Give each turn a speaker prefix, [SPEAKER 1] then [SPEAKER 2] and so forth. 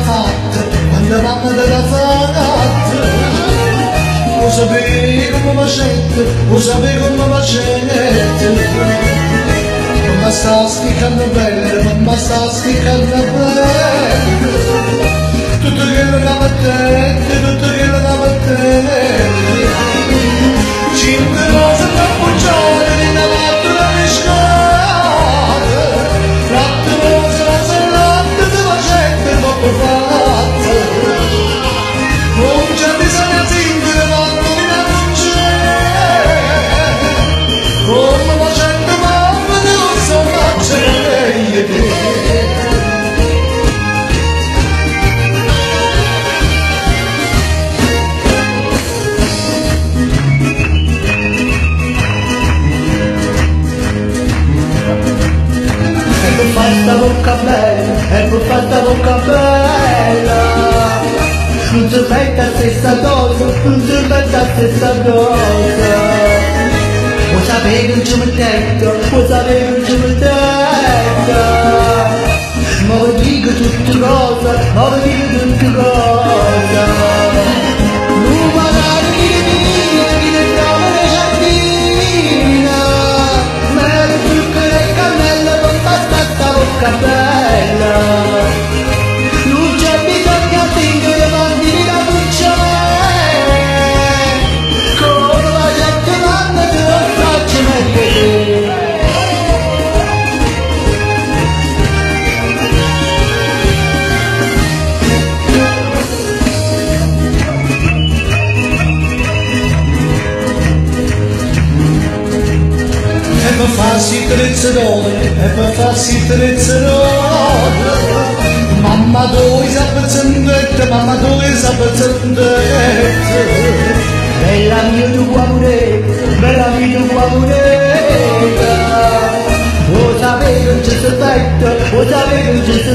[SPEAKER 1] fatta, quando mamma te l'ha fatta. Lo sapevi come facette, lo sapevi come facette. Mamma sta spiccando bene, mamma sta spiccando bene. Tutto quello che mettete, tutto quello che mettete. 5 cose da bucciare di una mattina di scala. Latte rosa, latte di facette, troppo fatte. Non c'è bisogno di singere, quando mi c'è. Come facette mamma, non so facere.
[SPEAKER 2] Fatta bocca bella, e poi fatta bocca bella. Non si mette la stessa cosa, non si mette la stessa cosa. Lo sapevi non ci mettete, lo sapevi non ci mettete. Ma vi dico tutte cose, ma vi dico tutte cose. Non magari mi rendiamo le giardina, ma le zucchero e cannella con basta bocca bella. Non c'è bisogno di che mandi la bucciare, come la gente manda te lo faccio mettere.
[SPEAKER 1] E per farsi trezzerone, e per farsi trezzerone. Mamma tu sei zendetta, mamma tu sei zendetta.
[SPEAKER 2] Bella mia tua moneta, bella mia tua moneta. Lo sapevo non ci si mette, lo sapevo non ci si